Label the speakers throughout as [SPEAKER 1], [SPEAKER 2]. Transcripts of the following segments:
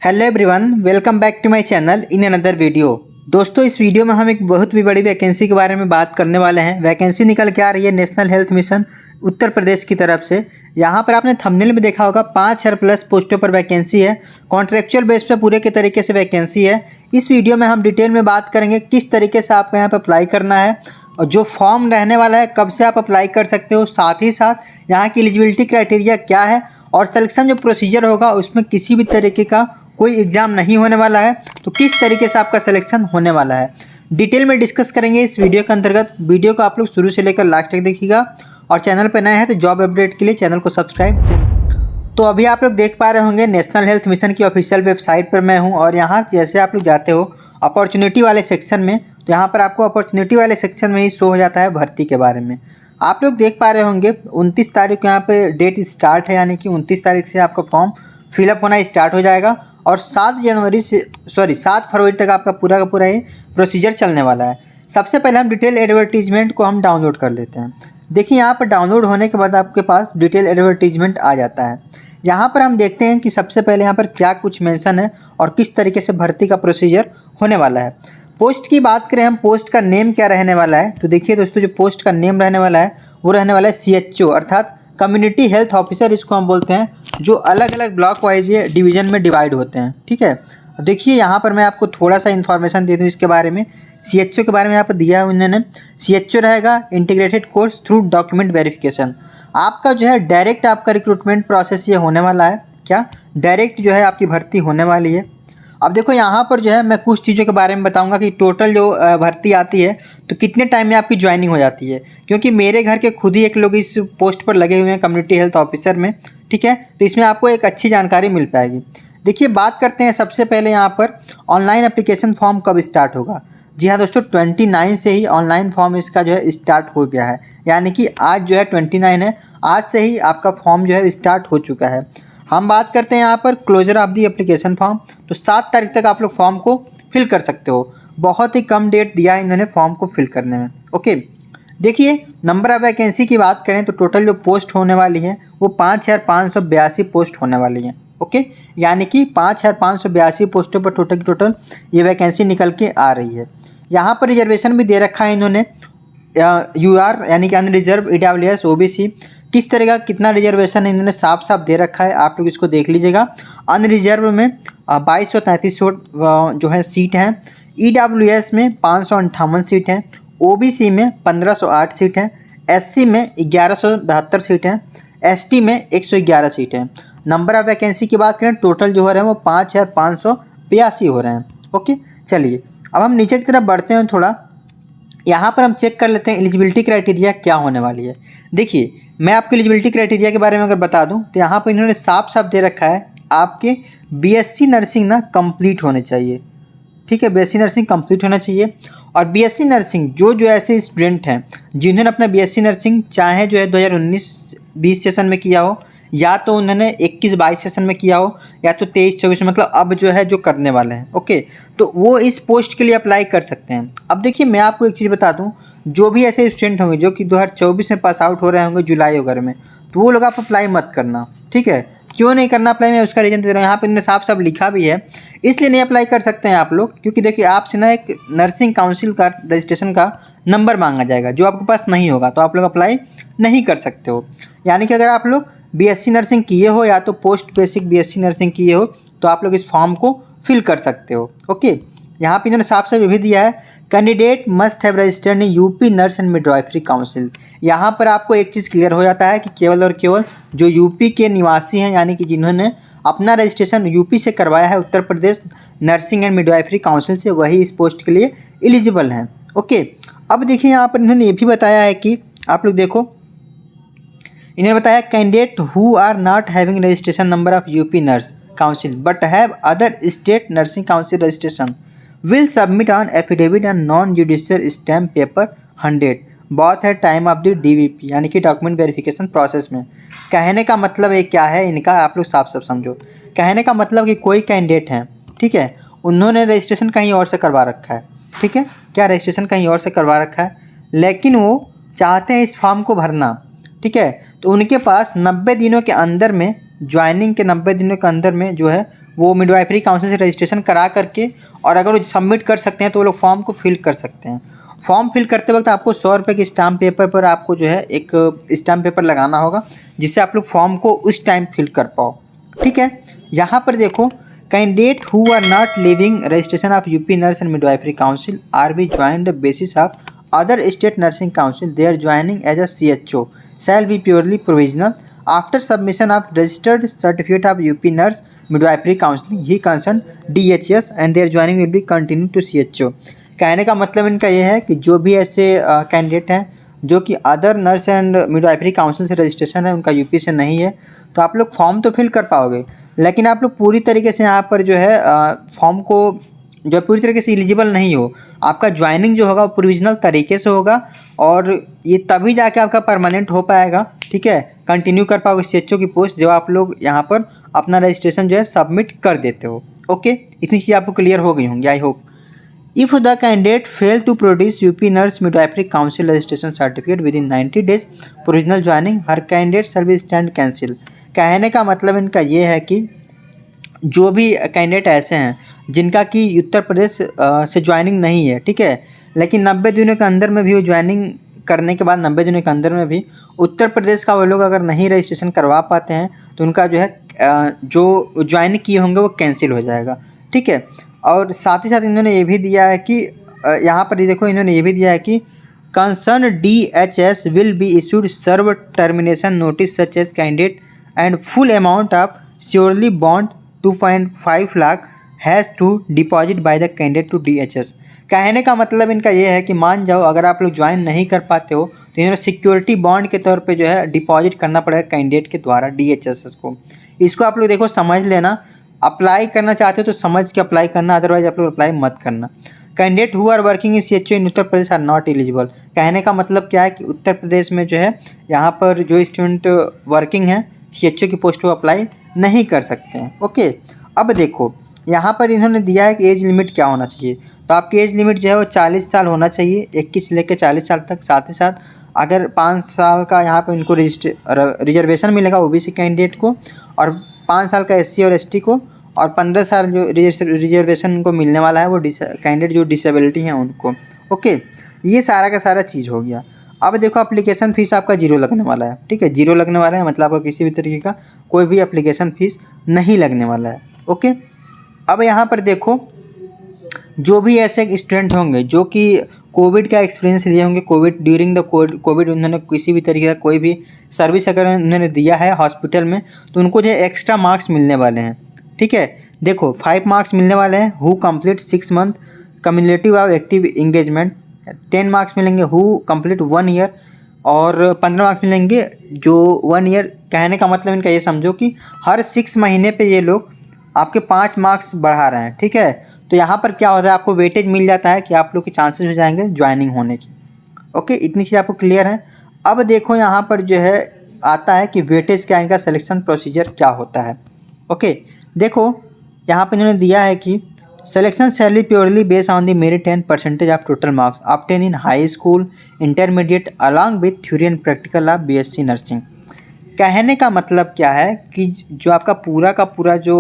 [SPEAKER 1] Hello everyone, welcome back to my channel in another video. दोस्तों, इस video में हम एक बहुत भी बड़ी वैकेंसी के बारे में बात करने वाले हैं। वैकेंसी निकल के आ रही है national health mission Uttar Pradesh की तरफ से। यहाँ पर आपने थंबनेल में देखा होगा 5000 प्लस पोस्टों पर वैकेंसी है। कॉन्ट्रेक्चुअल बेस पर पूरे के तरीके से वैकेंसी है। इस वीडियो में हम डिटेल में बात करेंगे किस तरीके से आपको यहाँ पर अप्लाई करना है और जो फॉर्म रहने वाला है कब से आप अप्लाई कर सकते हो, साथ ही साथ यहाँ की एलिजिबिलिटी क्राइटेरिया क्या है और सिलेक्शन जो प्रोसीजर होगा उसमें किसी भी तरीके का कोई एग्ज़ाम नहीं होने वाला है। तो किस तरीके से आपका सिलेक्शन होने वाला है डिटेल में डिस्कस करेंगे इस वीडियो के अंतर्गत। वीडियो को आप लोग शुरू से लेकर लास्ट तक देखिएगा और चैनल पर नए हैं तो जॉब अपडेट के लिए चैनल को सब्सक्राइब। तो अभी आप लोग देख पा रहे होंगे नेशनल हेल्थ मिशन की ऑफिशियल वेबसाइट पर मैं हूं और यहाँ जैसे आप लोग जाते हो अपॉर्चुनिटी वाले सेक्शन में, तो यहाँ पर आपको अपॉर्चुनिटी वाले सेक्शन में ही शो हो जाता है भर्ती के बारे में। आप लोग देख पा रहे होंगे 29 तारीख को यहाँ पे डेट स्टार्ट है, यानी कि 29 तारीख से आपका फॉर्म फिलअप होना स्टार्ट हो जाएगा और 7 फरवरी तक आपका पूरा का पूरा ये प्रोसीजर चलने वाला है। सबसे पहले हम डिटेल एडवर्टीजमेंट को हम डाउनलोड कर लेते हैं। देखिए, यहाँ पर डाउनलोड होने के बाद आपके पास डिटेल एडवर्टीजमेंट आ जाता है। यहाँ पर हम देखते हैं कि सबसे पहले यहाँ पर क्या कुछ मेंशन है और किस तरीके से भर्ती का प्रोसीजर होने वाला है। पोस्ट की बात करें हम, पोस्ट का नेम क्या रहने वाला है, तो देखिए दोस्तों, जो पोस्ट का नेम रहने वाला है वो रहने वाला है CHO अर्थात कम्युनिटी हेल्थ ऑफिसर, इसको हम बोलते हैं, जो अलग अलग ब्लॉक वाइज ये डिवीज़न में डिवाइड होते हैं। ठीक है, देखिए यहाँ पर मैं आपको थोड़ा सा इन्फॉर्मेशन दे दूँ इसके बारे में। CHO के बारे में यहाँ पर दिया है उन्होंने। CHO रहेगा integrated course through document verification. आपका जो है डायरेक्ट आपका रिक्रूटमेंट प्रोसेस ये होने वाला है। क्या डायरेक्ट जो है आपकी भर्ती होने वाली है। अब देखो, यहाँ पर जो है मैं कुछ चीज़ों के बारे में बताऊंगा कि टोटल जो भर्ती आती है तो कितने टाइम में आपकी ज्वाइनिंग हो जाती है, क्योंकि मेरे घर के खुद ही एक लोग इस पोस्ट पर लगे हुए हैं कम्युनिटी हेल्थ ऑफिसर में। ठीक है, तो इसमें आपको एक अच्छी जानकारी मिल पाएगी। देखिए, बात करते हैं सबसे पहले यहाँ पर ऑनलाइन एप्लीकेशन फॉर्म कब स्टार्ट होगा। जी हाँ दोस्तों, 29 से ही ऑनलाइन फॉर्म इसका जो है स्टार्ट हो गया है, यानी कि आज जो है 29 है, आज से ही आपका फॉर्म जो है स्टार्ट हो चुका है। हम बात करते हैं यहाँ पर closure of the application form, तो 7 तारीख तक आप लोग फॉर्म को फिल कर सकते हो। बहुत ही कम डेट दिया है इन्होंने फॉर्म को फिल करने में। ओके, देखिए नंबर ऑफ वैकेंसी की बात करें तो टोटल जो पोस्ट होने वाली है वो 5582 पोस्ट होने वाली है। ओके, यानी कि 5582 पोस्टों पर टोटल ये वैकेंसी निकल के आ रही है। यहाँ पर रिजर्वेशन भी दे रखा है इन्होंने, UR यानी कि अनरिजर्व, EWS, OBC, किस तरह का कितना रिजर्वेशन इन्होंने साफ साफ दे रखा है, आप लोग इसको देख लीजिएगा। अनरिजर्व में 2233 जो है सीट हैं, EWS में 558 सीट हैं, OBC में 1508 सीट हैं, SC में 1172 सीट हैं, ST में 111 सीट हैं। नंबर ऑफ वैकेंसी की बात करें टोटल जो हो रहे हैं वो 5582 हो रहे हैं। ओके, चलिए अब हम नीचे की तरफ बढ़ते हैं थोड़ा। यहाँ पर हम चेक कर लेते हैं एलिजिबिलिटी क्राइटेरिया क्या होने वाली है। देखिए, मैं आपको एलिजिबिलिटी क्राइटेरिया के बारे में अगर बता दूं तो यहाँ पर इन्होंने साफ साफ दे रखा है आपके BSc नर्सिंग ना कंप्लीट होने चाहिए। ठीक है, BSc नर्सिंग कंप्लीट होना चाहिए। और BSc नर्सिंग जो ऐसे स्टूडेंट हैं जिन्होंने अपना BSc नर्सिंग चाहे जो है 2019-20 सेशन में किया हो, या तो उन्होंने 21-22 सेशन में किया हो, या तो 23-24 में, मतलब अब जो है जो करने वाले हैं। ओके, तो वो इस पोस्ट के लिए अप्लाई कर सकते हैं। अब देखिए, मैं आपको एक चीज़ बता दूं, जो भी ऐसे स्टूडेंट होंगे जो कि 2024 में पास आउट हो रहे होंगे जुलाई वगैरह में, तो वो लोग आप अप्लाई मत करना। ठीक है, क्यों नहीं करना अप्लाई, मैं उसका रीज़न दे रहा हूँ। यहाँ पर इन्होंने साफ साफ लिखा भी है, इसलिए नहीं अप्लाई कर सकते हैं आप लोग, क्योंकि देखिए आपसे ना एक नर्सिंग काउंसिल का रजिस्ट्रेशन का नंबर मांगा जाएगा जो आपके पास नहीं होगा, तो आप लोग अप्लाई नहीं कर सकते हो। यानी कि अगर आप लोग BSc नर्सिंग किए हो या तो पोस्ट बेसिक BSc नर्सिंग किए हो तो आप लोग इस फॉर्म को फिल कर सकते हो। ओके, यहाँ पे इन्होंने साफ साफ ये भी दिया है, candidate must have registered in UP nurse and midwifery council. यहाँ पर आपको एक चीज़ क्लियर हो जाता है कि केवल और केवल जो UP के निवासी हैं, यानी कि जिन्होंने अपना रजिस्ट्रेशन UP से करवाया है, Uttar Pradesh nursing and midwifery council से, वही इस पोस्ट के लिए एलिजिबल हैं। ओके, अब देखिए यहाँ पर इन्होंने ये भी बताया है कि आप लोग देखो, इन्होंने बताया candidate who are not having registration number of UP nurse council but have other state nursing council registration will submit on affidavit and non judicial stamp paper 100 बहुत है टाइम ऑफ द DVP, यानी कि document verification process में। कहने का मतलब ये क्या है इनका, आप लोग साफ साफ समझो। कहने का मतलब कि कोई कैंडिडेट हैं, ठीक है, उन्होंने रजिस्ट्रेशन कहीं और से करवा रखा है। ठीक है, क्या रजिस्ट्रेशन कहीं और से करवा रखा है, लेकिन वो चाहते हैं इस फॉर्म को भरना। ठीक है, तो उनके पास 90 दिनों के अंदर में, ज्वाइनिंग के 90 दिनों के अंदर में जो है वो मिडवाइफरी काउंसिल से रजिस्ट्रेशन करा करके, और अगर वो सबमिट कर सकते हैं तो वो लोग फॉर्म को फिल कर सकते हैं। फॉर्म फिल करते वक्त आपको 100 रुपये के स्टाम्प पेपर पर आपको जो है एक स्टाम्प पेपर लगाना होगा, जिससे आप लोग फॉर्म को उस टाइम फिल कर पाओ। ठीक है, यहाँ पर देखो, candidate who are not living registration of UP nurse and midwifery council are be joined the basis of other state nursing council they are joining as a CHO shall be purely provisional after submission of registered certificate of UP nurse midwifery counseling he concerned DHS and their joining will be continued to CHO। कहने का मतलब इनका ये है कि जो भी ऐसे कैंडिडेट हैं जो कि other nurse and midwifery council से रजिस्ट्रेशन है, उनका यूपी से नहीं है, तो आप लोग फॉर्म तो फिल कर पाओगे, लेकिन आप लोग पूरी तरीके से यहाँ पर जो है फॉर्म को जो पूरी तरीके से एलिजिबल नहीं हो, आपका ज्वाइनिंग जो होगा वो प्रोविजनल तरीके से होगा, और ये तभी जाके आपका परमानेंट हो पाएगा। ठीक है, कंटिन्यू कर पाओगे CHO की पोस्ट जब आप लोग यहाँ पर अपना रजिस्ट्रेशन जो है सबमिट कर देते हो। ओके, इतनी चीज़ आपको क्लियर हो गई होंगी I hope. If the candidate fail to produce UP nurse midwifery council registration certificate within 90 days provisional joining हर candidate shall be stand cancel. कहने का मतलब इनका ये है कि जो भी कैंडिडेट ऐसे हैं जिनका कि उत्तर प्रदेश से ज्वाइनिंग नहीं है, ठीक है, लेकिन 90 दिनों के अंदर में भी वो ज्वाइनिंग करने के बाद 90 दिनों के अंदर में भी उत्तर प्रदेश का वो लोग अगर नहीं रजिस्ट्रेशन करवा पाते हैं तो उनका जो है जो ज्वाइन किए होंगे वो कैंसिल हो जाएगा। ठीक है, और साथ ही साथ इन्होंने ये भी दिया है कि यहाँ पर देखो, इन्होंने ये भी दिया है कि concern DHS will be issued serve termination notice such as candidate and full amount of surety bond 2.5 lakh has to deposit by the candidate to DHS। कहने का मतलब इनका ये है कि मान जाओ अगर आप लोग ज्वाइन नहीं कर पाते हो तो इन्होंने सिक्योरिटी बॉन्ड के तौर पे जो है डिपॉजिट करना पड़ेगा कैंडिडेट के द्वारा DHS को। इसको आप लोग देखो समझ लेना, अप्लाई करना चाहते हो तो समझ के अप्लाई करना, अदरवाइज आप लोग अप्लाई मत करना। Candidate who are working in CHO in Uttar Pradesh are not eligible. कहने का मतलब क्या है कि उत्तर प्रदेश में जो है यहाँ पर जो स्टूडेंट वर्किंग है CHO की पोस्ट को अप्लाई नहीं कर सकते हैं। ओके, अब देखो यहाँ पर इन्होंने दिया है कि एज लिमिट क्या होना चाहिए, तो आपकी एज लिमिट जो है वो 40 साल होना चाहिए, 21 से लेकर 40 साल तक। साथ ही साथ अगर 5 साल का यहाँ पर इनको रिजर्वेशन मिलेगा OBC कैंडिडेट को, और 5 साल का SC और ST को, और 15 साल जो रिजर्वेशन उनको मिलने वाला है वो कैंडिडेट जो डिसेबिलिटी हैं उनको। ओके, ये सारा का सारा चीज़ हो गया। अब देखो एप्लीकेशन फ़ीस आपका 0 लगने वाला है। ठीक है, 0 लगने वाला है, मतलब आपका किसी भी तरीके का कोई भी एप्लीकेशन फ़ीस नहीं लगने वाला है। ओके, अब यहाँ पर देखो जो भी ऐसे स्टूडेंट होंगे जो कि कोविड का एक्सपीरियंस लिए होंगे, कोविड ड्यूरिंग द कोविड उन्होंने किसी भी तरीके का कोई भी सर्विस अगर उन्होंने दिया है हॉस्पिटल में, तो उनको जो एक्स्ट्रा मार्क्स मिलने वाले हैं। ठीक है, देखो 5 मार्क्स मिलने वाले हैं who complete 6 month cumulative of active engagement, 10 marks मिलेंगे हु कंप्लीट 1 ईयर, और 15 मार्क्स मिलेंगे जो 1 ईयर। कहने का मतलब इनका ये समझो कि हर 6 महीने पे ये लोग आपके 5 मार्क्स बढ़ा रहे हैं। ठीक है, तो यहाँ पर क्या होता है, आपको वेटेज मिल जाता है कि आप लोग के चांसेस हो जाएंगे ज्वाइनिंग होने की। ओके, इतनी चीज़ आपको क्लियर है। अब देखो यहाँ पर जो है आता है कि वेटेज का इनका सिलेक्शन प्रोसीजर क्या होता है। ओके, देखो यहाँ पर इन्होंने दिया है कि selection shall be purely based on the merit and percentage of total marks obtain in high school intermediate along with theory and practical of BSc nursing. कहने का मतलब क्या है कि जो आपका पूरा का पूरा जो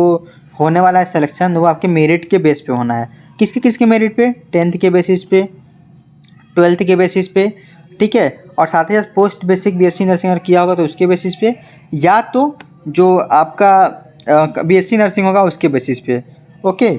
[SPEAKER 1] होने वाला है सिलेक्शन वो आपके मेरिट के बेस पे होना है। किसके किसके मेरिट पे? 10th के बेसिस पे, 12th के बेसिस पे, ठीक है, और साथ ही साथ पोस्ट बेसिक BSc नर्सिंग अगर किया होगा तो उसके बेसिस पे, या तो जो आपका BSc नर्सिंग होगा उसके बेसिस पे। ओके,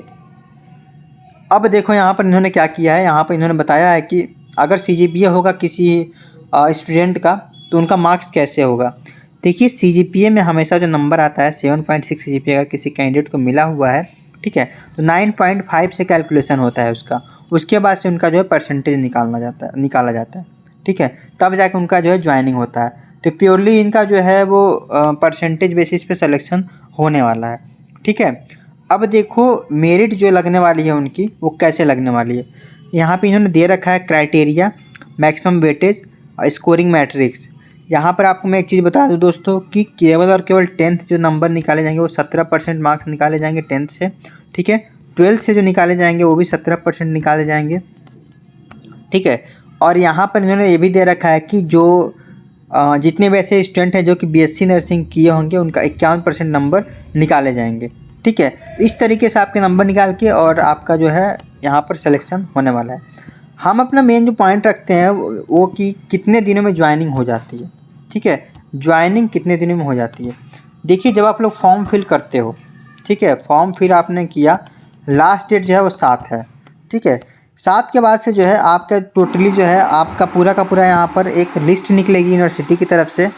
[SPEAKER 1] अब देखो यहाँ पर इन्होंने क्या किया है, यहाँ पर इन्होंने बताया है कि अगर CGPA होगा किसी स्टूडेंट का तो उनका मार्क्स कैसे होगा। देखिए CGPA में हमेशा जो नंबर आता है 7.6 CGPA अगर किसी कैंडिडेट को मिला हुआ है, ठीक है, तो 9.5 से कैलकुलेशन होता है उसका, उसके बाद से उनका जो है परसेंटेज निकाला जाता है। ठीक है, तब जाके उनका जो है ज्वाइनिंग होता है। तो प्योरली इनका जो है वो परसेंटेज बेसिस पे सिलेक्शन होने वाला है। ठीक है, अब देखो मेरिट जो लगने वाली है उनकी वो कैसे लगने वाली है। यहाँ पे इन्होंने दे रखा है criteria, maximum weightage, scoring matrix. यहाँ पर आपको मैं एक चीज़ बता दूँ दोस्तों कि केवल और केवल 10th जो नंबर निकाले जाएंगे वो 17% मार्क्स निकाले जाएंगे 10th से। ठीक है, 12th से जो निकाले जाएंगे वो भी 17% निकाले जाएंगे। ठीक है, और यहाँ पर इन्होंने ये भी दे रखा है कि जो जितने भी ऐसे स्टूडेंट हैं जो कि BSc नर्सिंग किए होंगे उनका 51% नंबर निकाले जाएंगे। ठीक है। तो इस तरीके से आपके नंबर निकाल के और आपका जो है यहाँ पर सिलेक्शन होने वाला है। हम अपना मेन जो पॉइंट रखते हैं वो कि कितने दिनों में ज्वाइनिंग हो जाती है। ठीक है, ज्वाइनिंग कितने दिनों में हो जाती है। देखिए, जब आप लोग फॉर्म फिल करते हो, ठीक है, फॉर्म फिल आपने किया, लास्ट डेट जो है वो 7 है। ठीक है, 7 के बाद से जो है आपका टोटली जो है आपका पूरा का पूरा यहाँ पर एक लिस्ट निकलेगी यूनिवर्सिटी की तरफ से,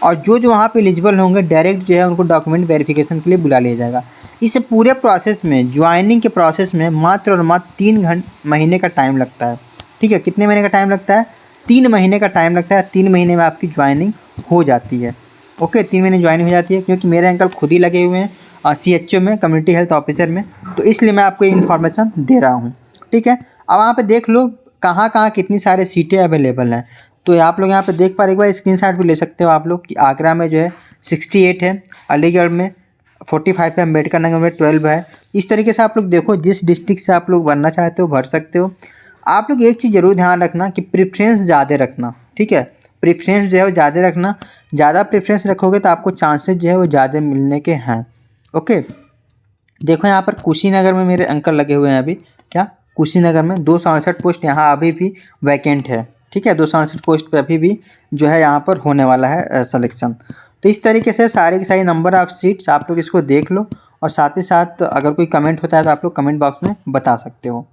[SPEAKER 1] और जो वहाँ पे एलिजिबल होंगे डायरेक्ट जो है उनको डॉक्यूमेंट वेरिफिकेशन के लिए बुला लिया जाएगा। इस पूरे प्रोसेस में, ज्वाइनिंग के प्रोसेस में मात्र और मात्र 3 महीने का टाइम लगता है। ठीक है, कितने महीने का टाइम लगता है? 3 महीने का टाइम लगता है। 3 महीने में आपकी ज्वाइनिंग हो जाती है। ओके, 3 महीने ज्वाइनिंग हो जाती है, क्योंकि मेरे अंकल खुद ही लगे हुए हैं CHO में, कम्युनिटी हेल्थ ऑफिसर में, तो इसलिए मैं आपको ये इन्फॉर्मेशन दे रहा हूँ। ठीक है, अब वहाँ पे देख लो कहाँ कहाँ कितनी सारे सीटें अवेलेबल हैं। तो आप लोग यहाँ पे देख पा रहे, एक बार स्क्रीनशॉट भी ले सकते हो आप लोग कि आगरा में जो है 68 है, अलीगढ़ में 45 है, अम्बेडकर नगर में 12 है। इस तरीके से आप लोग देखो, जिस डिस्ट्रिक्ट से आप लोग भरना चाहते हो भर सकते हो। आप लोग एक चीज़ ज़रूर ध्यान रखना कि प्रेफरेंस ज़्यादा रखना। ठीक है, प्रेफरेंस जो है वो ज़्यादा रखना। ज़्यादा प्रेफरेंस रखोगे तो आपको चांसेस जो है वो ज़्यादा मिलने के हैं। ओके, देखो यहाँ पर कुशीनगर में मेरे अंकल लगे हुए हैं अभी। क्या? कुशीनगर में 268 पोस्ट यहाँ अभी भी वैकेंट है। ठीक है, 268 पोस्ट पे अभी भी जो है यहाँ पर होने वाला है सिलेक्शन। तो इस तरीके से सारे के सारे नंबर ऑफ सीट्स आप लोग इसको देख लो, और साथ ही साथ अगर कोई कमेंट होता है तो आप लोग कमेंट बॉक्स में बता सकते हो।